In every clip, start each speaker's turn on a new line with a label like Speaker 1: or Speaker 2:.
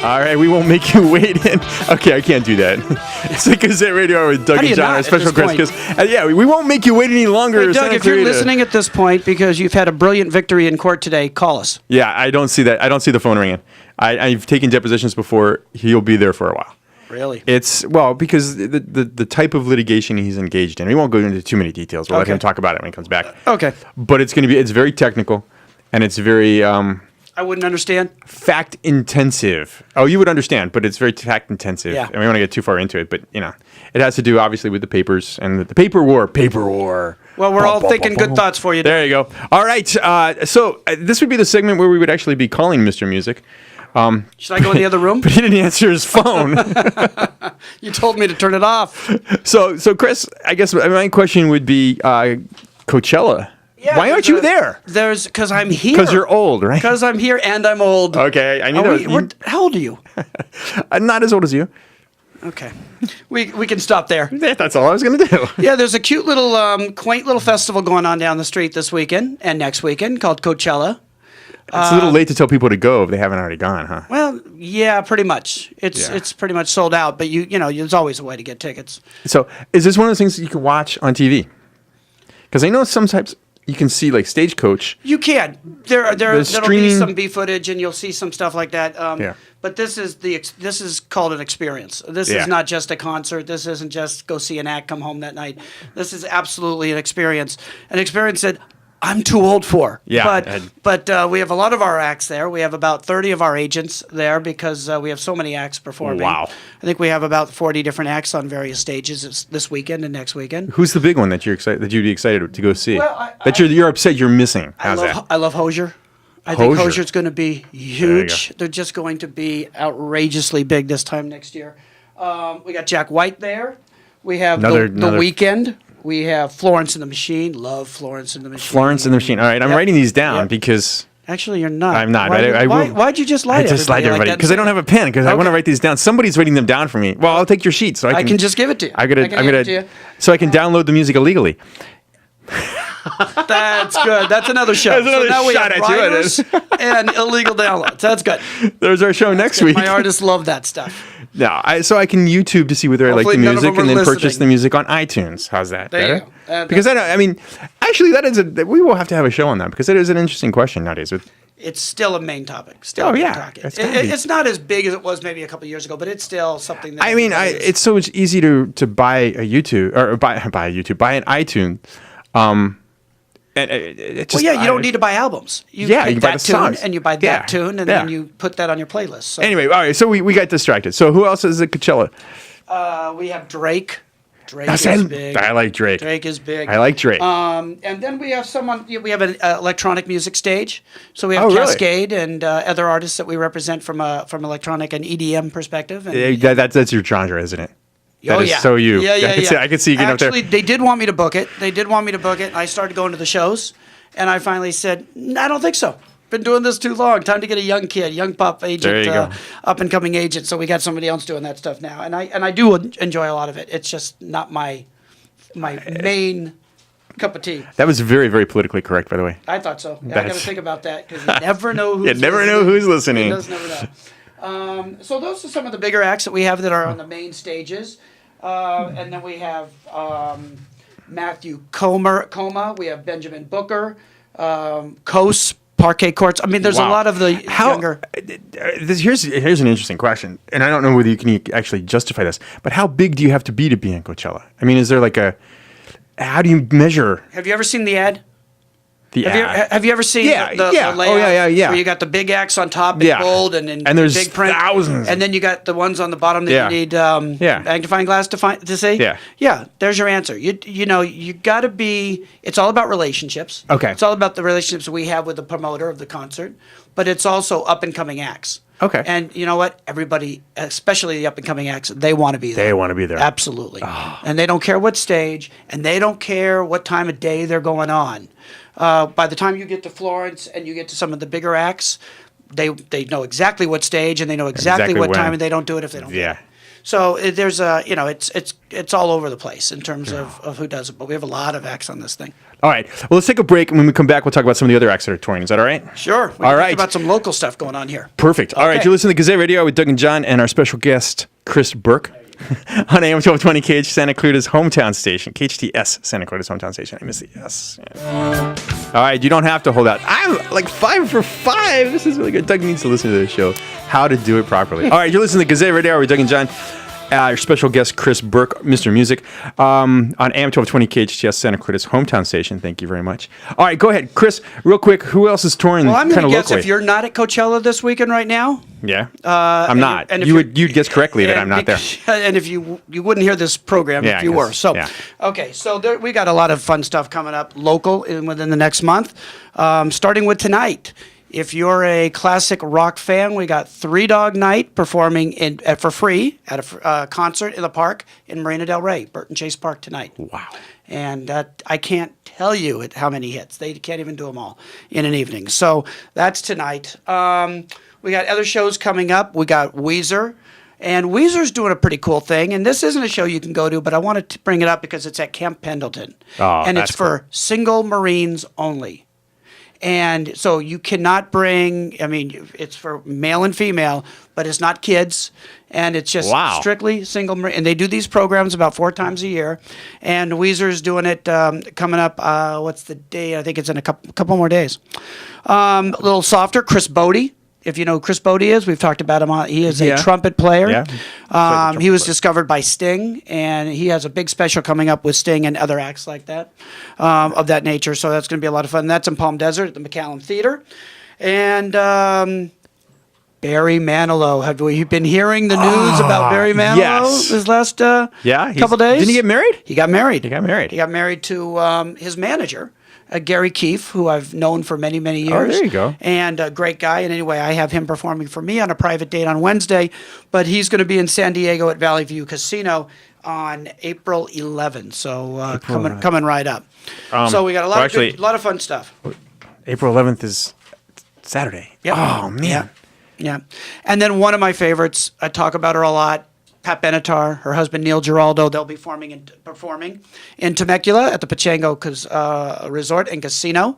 Speaker 1: All right, we won't make you wait in. Okay, I can't do that. It's like Gazette Radio Hour with Doug and John, our special guest. Because we won't make you wait any longer.
Speaker 2: Hey, Doug, if you're listening at this point because you've had a brilliant victory in court today, call us.
Speaker 1: Yeah, I don't see that. I don't see the phone ringing. I've taken depositions before. He'll be there for a while.
Speaker 2: Really?
Speaker 1: It's because the type of litigation he's engaged in. We won't go into too many details. We'll let him talk about it when he comes back.
Speaker 2: Okay.
Speaker 1: But it's very technical, and it's very
Speaker 2: I wouldn't understand.
Speaker 1: Fact intensive. Oh, you would understand, but it's very fact intensive.
Speaker 2: Yeah.
Speaker 1: I don't want to get too far into it, but it has to do obviously with the papers and the paper war. Paper war.
Speaker 2: Well, we're all thinking good thoughts for you.
Speaker 1: There you go. All right. So this would be the segment where we would actually be calling Mr. Music.
Speaker 2: Should I go in the other room?
Speaker 1: But he didn't answer his phone.
Speaker 2: You told me to turn it off.
Speaker 1: So Chris, I guess my question would be Coachella. Yeah, why aren't you there?
Speaker 2: Because I'm here.
Speaker 1: Because you're old, right?
Speaker 2: Because I'm here and I'm old.
Speaker 1: Okay, I knew
Speaker 2: how old are you?
Speaker 1: I'm not as old as you.
Speaker 2: Okay, we can stop there.
Speaker 1: That's all I was going to do.
Speaker 2: Yeah, there's a cute little, quaint little festival going on down the street this weekend and next weekend called Coachella.
Speaker 1: It's a little late to tell people to go if they haven't already gone, huh?
Speaker 2: Well, yeah, pretty much. It's pretty much sold out, but you know, there's always a way to get tickets.
Speaker 1: So, is this one of those things that you can watch on TV? Because I know sometimes you can see like Stagecoach.
Speaker 2: You can. There'll be some B footage, and you'll see some stuff like that. But this is called an experience. This is not just a concert. This isn't just go see an act, come home that night. This is absolutely an experience that I'm too old for.
Speaker 1: Yeah.
Speaker 2: But we have a lot of our acts there. We have about 30 of our agents there because we have so many acts performing.
Speaker 1: Wow.
Speaker 2: I think we have about 40 different acts on various stages this weekend and next weekend.
Speaker 1: Who's the big one that you'd be excited to go see?
Speaker 2: Well,
Speaker 1: you're upset you're missing. How's that?
Speaker 2: I love Hozier. I think Hozier's going to be huge. They're just going to be outrageously big this time next year. We got Jack White there. We have the Weeknd. We have Florence and the Machine. Love Florence and the Machine.
Speaker 1: Florence and the Machine. All right, I'm writing these down because...
Speaker 2: Actually, you're not.
Speaker 1: I'm not.
Speaker 2: Why'd you just lie to everybody?
Speaker 1: I just lied to everybody because I don't have a pen because I want to write these down. Somebody's writing them down for me. Well, I'll take your sheet so I can
Speaker 2: just give it to you.
Speaker 1: I'm gonna so I can download the music illegally.
Speaker 2: That's good. That's another show.
Speaker 1: That's another
Speaker 2: now we
Speaker 1: shot
Speaker 2: have
Speaker 1: at
Speaker 2: writers and illegal downloads. That's good.
Speaker 1: There's our show next week.
Speaker 2: My artists love that stuff.
Speaker 1: No, so I can YouTube to see whether I like the music and then purchase the music on iTunes. How's that?
Speaker 2: There you go.
Speaker 1: Because actually, we will have to have a show on that because it is an interesting question nowadays. It's
Speaker 2: still a main topic. It's not as big as it was maybe a couple of years ago, but it's still something that...
Speaker 1: it's so easy to buy a YouTube or buy an iTunes.
Speaker 2: You don't need to buy albums. You
Speaker 1: can buy the songs.
Speaker 2: And you buy that tune, and then you put that on your playlist. So.
Speaker 1: Anyway, all right, so we got distracted. So who else is at Coachella?
Speaker 2: We have Drake. Drake is big.
Speaker 1: I like Drake.
Speaker 2: Drake is big.
Speaker 1: I like Drake.
Speaker 2: And then we have we have an electronic music stage. So we have Cascade and other artists that we represent from electronic and EDM perspective. And,
Speaker 1: that's your genre, isn't it? That is so you.
Speaker 2: Yeah.
Speaker 1: I can see you getting up there.
Speaker 2: Actually, they did want me to book it. I started going to the shows, and I finally said, I don't think so. Been doing this too long. Time to get a young pop agent, up and coming agent. So we got somebody else doing that stuff now, and I do enjoy a lot of it. It's just not my main cup of tea.
Speaker 1: That was very, very politically correct, by the way.
Speaker 2: I thought so. I got to think about that because you never know who's
Speaker 1: listening.
Speaker 2: You just never know. So those are some of the bigger acts that we have that are on the main stages. And then we have Matthew Coma. We have Benjamin Booker, Coase, Parquet Courts. I mean, there's a lot of the younger...
Speaker 1: Here's an interesting question, and I don't know whether you can actually justify this, but how big do you have to be in Coachella? I mean, is there how do you measure...
Speaker 2: Have you ever seen the ad?
Speaker 1: Have
Speaker 2: you ever seen the layout?
Speaker 1: Oh, yeah.
Speaker 2: Where you got the big X on top, big bold, and
Speaker 1: there's
Speaker 2: big print.
Speaker 1: Thousands.
Speaker 2: And then you got the ones on the bottom that you need magnifying glass to see. Yeah. There's your answer. You got to be. It's all about relationships.
Speaker 1: Okay.
Speaker 2: It's all about the relationships we have with the promoter of the concert, but it's also up and coming acts.
Speaker 1: Okay.
Speaker 2: And you know what? Everybody, especially the up and coming acts, they want to be there.
Speaker 1: They want to be there.
Speaker 2: Absolutely. Oh. And they don't care what stage, and they don't care what time of day they're going on. By the time you get to Florence and you get to some of the bigger acts, they know exactly what stage and they know exactly what time, and they don't do it if they don't.
Speaker 1: Yeah.
Speaker 2: So there's it's all over the place in terms of who does it, but we have a lot of acts on this thing.
Speaker 1: All right. Well, let's take a break, and when we come back, we'll talk about some of the other acts that are touring. Is that all right?
Speaker 2: Sure. We can talk about some local stuff going on here.
Speaker 1: Perfect. All right. You're listening to Gazette Radio Hour with Doug and John and our special guest, Chris Burke, on AM-1220 KH Santa Clarita's hometown station, KHTS Santa Clarita's hometown station. I miss the S. Yeah. All right. You don't have to hold out. I'm like 5 for 5. This is really good. Doug needs to listen to this show, how to do it properly. All right. You're listening to Gazette Radio Hour with Doug and John. Our special guest, Chris Burke, Mr. Music, on AM-1220 KHTS Santa Clarita's hometown station. Thank you very much. All right, go ahead. Chris, real quick, who else is touring
Speaker 2: Well, I'm going to guess
Speaker 1: locally?
Speaker 2: if you're not at Coachella this weekend right now.
Speaker 1: Yeah, I'm not. And you'd guess correctly that I'm not there.
Speaker 2: And if you wouldn't hear this program if you were. So, okay, so we got a lot of fun stuff coming up local within the next month, starting with tonight. If you're a classic rock fan, we got Three Dog Night performing for free at a concert in the park in Marina Del Rey, Burton Chase Park tonight.
Speaker 1: Wow.
Speaker 2: And I can't tell you how many hits. They can't even do them all in an evening. So that's tonight. We got other shows coming up. We got Weezer. And Weezer's doing a pretty cool thing. And this isn't a show you can go to, but I wanted to bring it up because it's at Camp Pendleton.
Speaker 1: Oh,
Speaker 2: and it's for single Marines only. And so you cannot bring, it's for male and female, but it's not kids. And it's just strictly single Marine. And they do these programs about 4 times a year. And Weezer's doing it coming up, what's the day? I think it's in a couple more days. A little softer, Chris Bodie. If you know who Chris Bodie is, we've talked about him. He is a trumpet player. Yeah. He was discovered by Sting, and he has a big special coming up with Sting and other acts like that, of that nature. So that's going to be a lot of fun. That's in Palm Desert at the McCallum Theater. And Barry Manilow. Have we been hearing the news about Barry Manilow this last couple days?
Speaker 1: Didn't he get married?
Speaker 2: He got married.
Speaker 1: He got married
Speaker 2: to his manager. Gary Keefe, who I've known for many, many years.
Speaker 1: Oh, there you go.
Speaker 2: And a great guy. And anyway, I have him performing for me on a private date on Wednesday, but he's going to be in San Diego at Valley View Casino on April 11th. So coming right up. So we got a lot of fun stuff.
Speaker 1: April 11th is Saturday.
Speaker 2: Yep.
Speaker 1: Oh, man.
Speaker 2: Yeah. And then one of my favorites, I talk about her a lot, Pat Benatar, her husband Neil Giraldo, they'll be performing in Temecula at the Pachango Resort and Casino,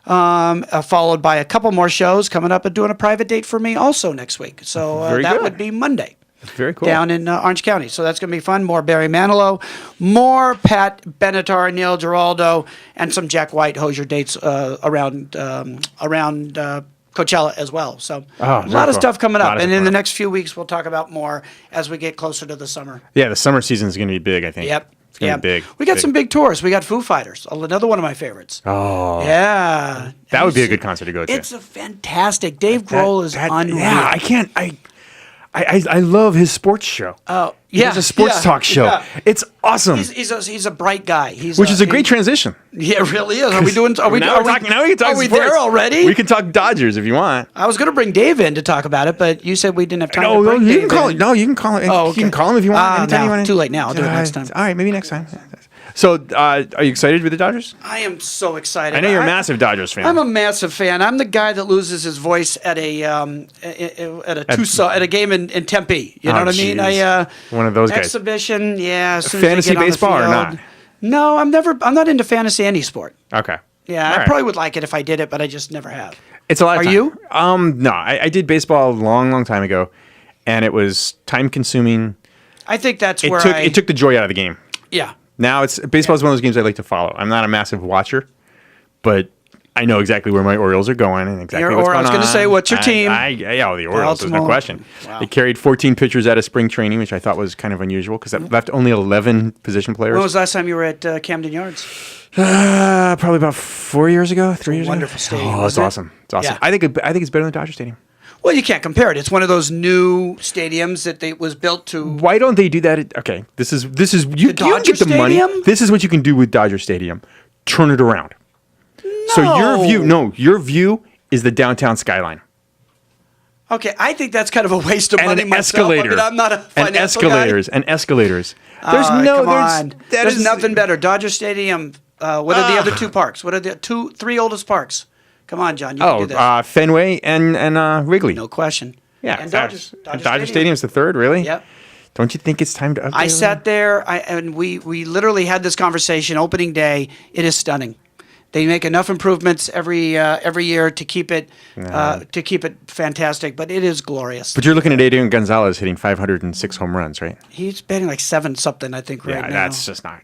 Speaker 2: followed by a couple more shows coming up and doing a private date for me also next week. So that would be Monday.
Speaker 1: Very cool.
Speaker 2: Down in Orange County. So that's going to be fun. More Barry Manilow, more Pat Benatar, Neil Giraldo, and some Jack White Hosier dates around Coachella as well. So a lot of stuff coming up. And in the next few weeks, we'll talk about more as we get closer to the summer.
Speaker 1: Yeah, the summer season is going to be big, I think.
Speaker 2: Yep.
Speaker 1: It's going to be big.
Speaker 2: We got some big tours. We got Foo Fighters, another one of my favorites.
Speaker 1: Oh.
Speaker 2: Yeah.
Speaker 1: That would be a good concert to go to.
Speaker 2: It's a fantastic. Dave Grohl is unreal.
Speaker 1: Yeah, I love his sports show.
Speaker 2: Oh, yeah.
Speaker 1: It's a sports talk show. Yeah. It's awesome.
Speaker 2: He's a bright guy.
Speaker 1: Which is a great transition.
Speaker 2: Yeah, it really is. Are we doing?
Speaker 1: Now we can talk.
Speaker 2: Are we
Speaker 1: sports.
Speaker 2: there already?
Speaker 1: We can talk Dodgers if you want.
Speaker 2: I was going to bring Dave in to talk about it, but you said we didn't have time.
Speaker 1: No,
Speaker 2: to bring
Speaker 1: you
Speaker 2: Dave
Speaker 1: can call
Speaker 2: in.
Speaker 1: it. No, you can call it.
Speaker 2: Oh, okay.
Speaker 1: You can call him if you want. Anytime you want.
Speaker 2: Too late now. I'll do it next time.
Speaker 1: All right, maybe next time. So, are you excited with the Dodgers?
Speaker 2: I am so excited.
Speaker 1: I know you're a massive Dodgers fan.
Speaker 2: I'm a massive fan. I'm the guy that loses his voice at a game in Tempe. You know what I mean?
Speaker 1: One of those guys.
Speaker 2: Exhibition, yeah.
Speaker 1: Fantasy baseball or not?
Speaker 2: No, I'm not into fantasy any sport.
Speaker 1: Okay.
Speaker 2: Yeah, I probably would like it if I did it, but I just never have.
Speaker 1: It's a lot of time.
Speaker 2: Are you?
Speaker 1: No, I did baseball a long, long time ago, and it was time consuming.
Speaker 2: I think that's
Speaker 1: it took the joy out of the game.
Speaker 2: Yeah.
Speaker 1: Now baseball is one of those games I like to follow. I'm not a massive watcher, but I know exactly where my Orioles are going and exactly what's going on.
Speaker 2: I was going to say, what's your team?
Speaker 1: The Orioles, there's no question. Wow. They carried 14 pitchers out of spring training, which I thought was kind of unusual because that left only 11 position players.
Speaker 2: When was the last time you were at Camden Yards?
Speaker 1: Probably about 4 years ago, 3 years ago.
Speaker 2: Wonderful stadium.
Speaker 1: Oh, it's awesome. It's awesome. Yeah. I think it's better than Dodger Stadium.
Speaker 2: Well, you can't compare it. It's one of those new stadiums that was built to.
Speaker 1: Why don't they do that? Okay, this is you get the money. This is what you can do with Dodger Stadium. Turn it around.
Speaker 2: No.
Speaker 1: So your view is the downtown skyline.
Speaker 2: Okay, I think that's kind of a waste of money myself.
Speaker 1: Escalator.
Speaker 2: I mean, I'm not a financial guy.
Speaker 1: And escalators.
Speaker 2: There's nothing better. Dodger Stadium. What are the other two parks? What are the three oldest parks? Come on, John. You can do this.
Speaker 1: Fenway and Wrigley.
Speaker 2: No question.
Speaker 1: Yeah.
Speaker 2: And Dodger
Speaker 1: Stadium's the third, really?
Speaker 2: Yep.
Speaker 1: Don't you think it's time to upgrade?
Speaker 2: I sat there, and we literally had this conversation opening day. It is stunning. They make enough improvements every year to keep it fantastic, but it is glorious.
Speaker 1: But you're looking at Adrian Gonzalez hitting 506 home runs, right?
Speaker 2: He's batting like 7 something, I think, right now.
Speaker 1: Yeah, that's just not.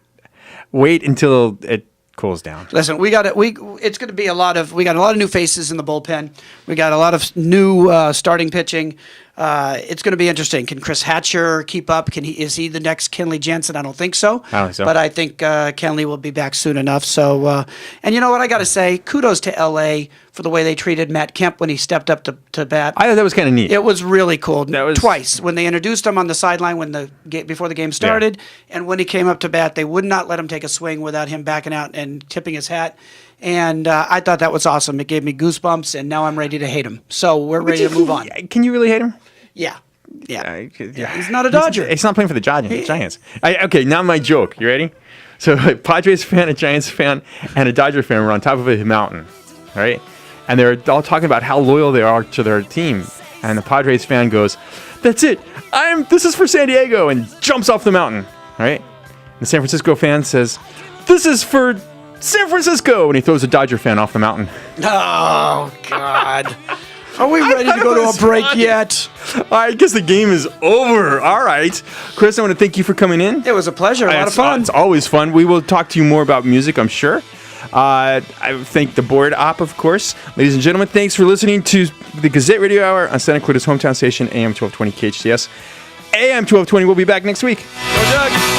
Speaker 1: Wait until it cools down.
Speaker 2: Listen, it's going to be we got a lot of new faces in the bullpen. We got a lot of new starting pitching. It's going to be interesting. Can Chris Hatcher keep up? Is he the next Kenley Jansen? I don't think so.
Speaker 1: I don't think so.
Speaker 2: But I think Kenley will be back soon enough. So, and you know what I got to say? Kudos to LA for the way they treated Matt Kemp when he stepped up to bat.
Speaker 1: I thought that was kind of neat.
Speaker 2: It was really cool.
Speaker 1: That was
Speaker 2: twice when they introduced him on the sideline before the game started, and when he came up to bat, they would not let him take a swing without him backing out and tipping his hat. And I thought that was awesome. It gave me goosebumps, and now I'm ready to hate him. So we're ready to move on.
Speaker 1: Can you really hate him?
Speaker 2: Yeah. He's not a Dodger.
Speaker 1: He's not playing for the Giants. Okay, now my joke. You ready? So a Padres fan, a Giants fan, and a Dodger fan were on top of a mountain, right? And they're all talking about how loyal they are to their team. And the Padres fan goes, "That's it. This is for San Diego," and jumps off the mountain, right? And the San Francisco fan says, "This is for San Francisco," and he throws a Dodger fan off the mountain.
Speaker 2: Oh, God. Are we ready to go to a break yet?
Speaker 1: I guess the game is over. All right. Chris, I want to thank you for coming in.
Speaker 2: It was a pleasure. A lot of fun.
Speaker 1: It's always fun. We will talk to you more about music, I'm sure. I thank the board op, of course. Ladies and gentlemen, thanks for listening to the Gazette Radio Hour on Santa Clarita's hometown station, AM-1220 KHTS. AM-1220 will be back next week.
Speaker 2: Go Doug.